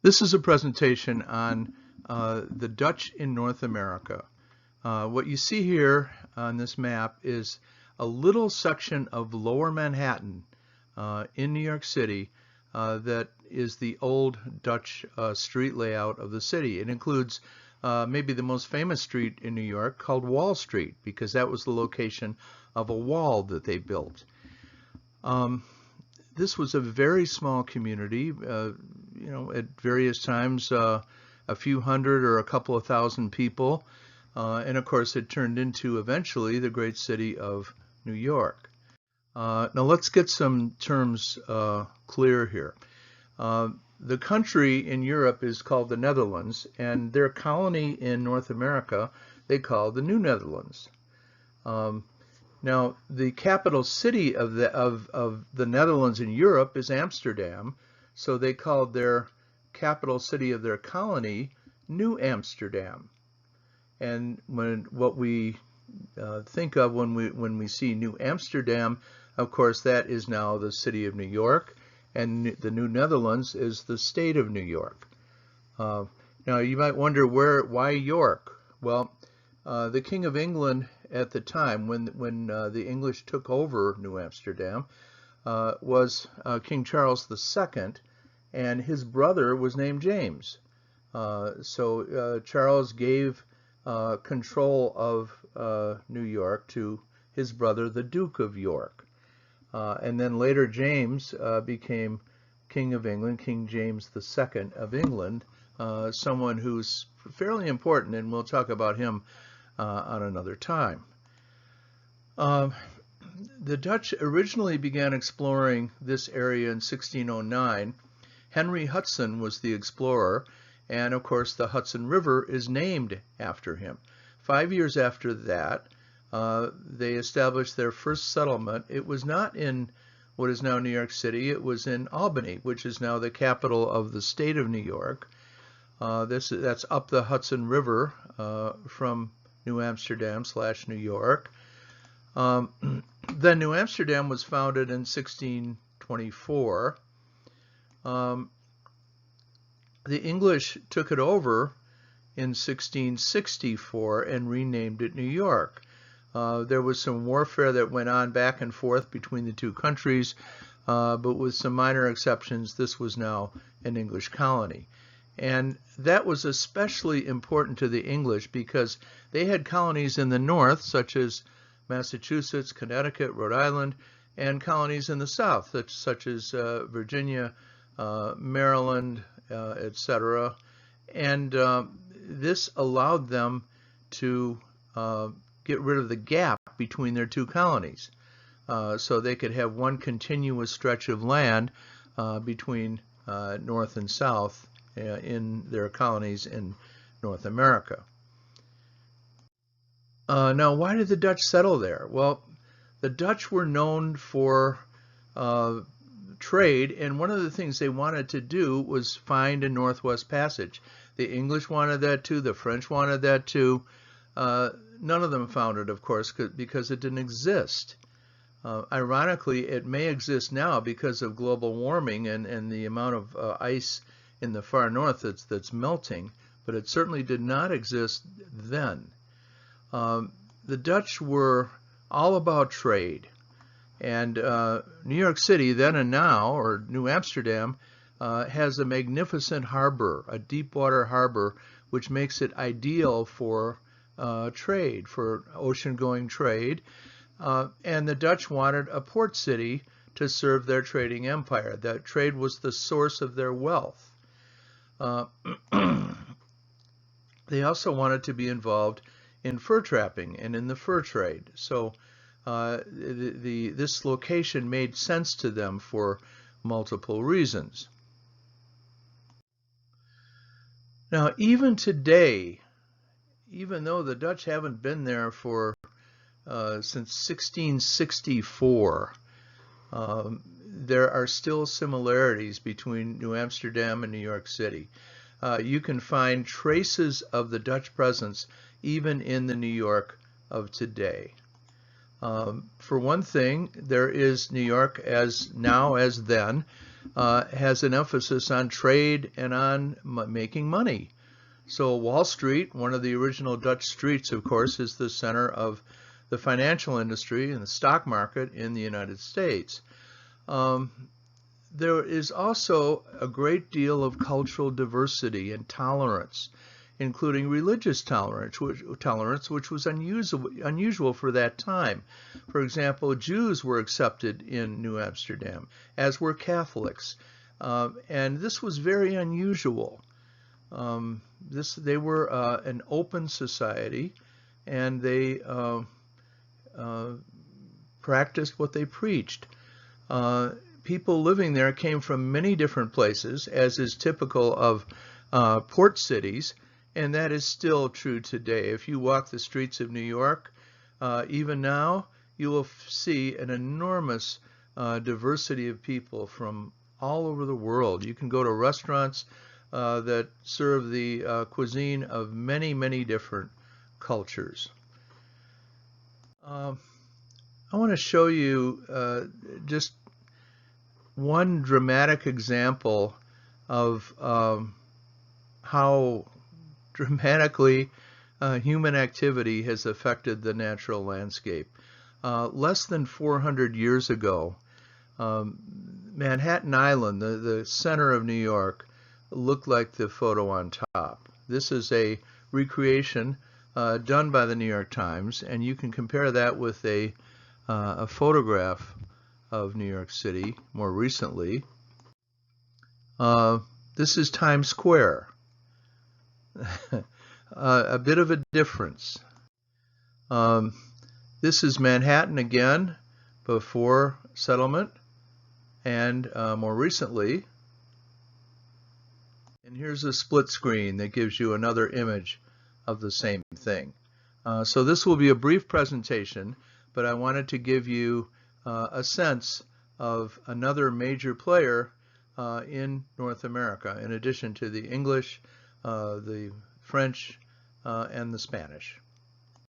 This is a presentation on the Dutch in North America. What you see here on this map is a little section of Lower Manhattan in New York City that is the old Dutch street layout of the city. It includes maybe the most famous street in New York called Wall Street, because that was the location of a wall that they built. This was a very small community, at various times a few hundred or a couple of thousand people, and of course it turned into eventually the great city of New York. Now let's get some terms clear here. The country in Europe is called the Netherlands, and their colony in North America they call the New Netherlands. Now, the capital city of the Netherlands in Europe is Amsterdam, so they called their capital city of their colony New Amsterdam. And what we think of when we see New Amsterdam, of course, that is now the city of New York, and the New Netherlands is the state of New York. Now, you might wonder why York? Well, the King of England at the time, when the English took over New Amsterdam, was King Charles II, and his brother was named James. So Charles gave control of New York to his brother, the Duke of York. And then later James became King of England, King James II of England, someone who's fairly important, and we'll talk about him on another time. The Dutch originally began exploring this area in 1609. Henry Hudson was the explorer, and of course the Hudson River is named after him. 5 years after that, they established their first settlement. It was not in what is now New York City, it was in Albany, which is now the capital of the state of New York. That's up the Hudson River from New Amsterdam / New York. Then New Amsterdam was founded in 1624. The English took it over in 1664 and renamed it New York. There was some warfare that went on back and forth between the two countries, but with some minor exceptions, this was now an English colony. And that was especially important to the English because they had colonies in the north, such as Massachusetts, Connecticut, Rhode Island, and colonies in the south, such as Virginia, Maryland, etc. And this allowed them to get rid of the gap between their two colonies, so they could have one continuous stretch of land between north and south in their colonies in North America. Now, why did the Dutch settle there? Well, the Dutch were known for trade, and one of the things they wanted to do was find a Northwest Passage. The English wanted that too, the French wanted that too. None of them found it, of course, because it didn't exist. Ironically, it may exist now because of global warming and the amount of ice in the far north that's melting, but it certainly did not exist then. The Dutch were all about trade, and New York City, then and now, or New Amsterdam, has a magnificent harbor, a deep water harbor, which makes it ideal for trade, for ocean-going trade. And the Dutch wanted a port city to serve their trading empire. That trade was the source of their wealth. They also wanted to be involved in fur trapping and in the fur trade. So this location made sense to them for multiple reasons. Now, even today, even though the Dutch haven't been there for since 1664, there are still similarities between New Amsterdam and New York City. You can find traces of the Dutch presence even in the New York of today. For one thing, there is New York as now as then. has an emphasis on trade and on making money. So Wall Street, one of the original Dutch streets, of course, is the center of the financial industry and the stock market in the United States. There is also a great deal of cultural diversity and tolerance, including religious tolerance, which was unusual for that time. For example, Jews were accepted in New Amsterdam, as were Catholics, and this was very unusual. They were an open society, and they practiced what they preached. People living there came from many different places, as is typical of port cities, and that is still true today. If you walk the streets of New York, even now, you will see an enormous diversity of people from all over the world. You can go to restaurants that serve the cuisine of many, many different cultures. I want to show you just one dramatic example of how dramatically human activity has affected the natural landscape. Less than 400 years ago, Manhattan Island, the center of New York, looked like the photo on top. This is a recreation done by the New York Times, and you can compare that with a photograph of New York City more recently. This is Times Square. A bit of a difference. This is Manhattan again, before settlement, and more recently. And here's a split screen that gives you another image of the same thing. So this will be a brief presentation, but I wanted to give you a sense of another major player in North America, in addition to the English, the French, and the Spanish.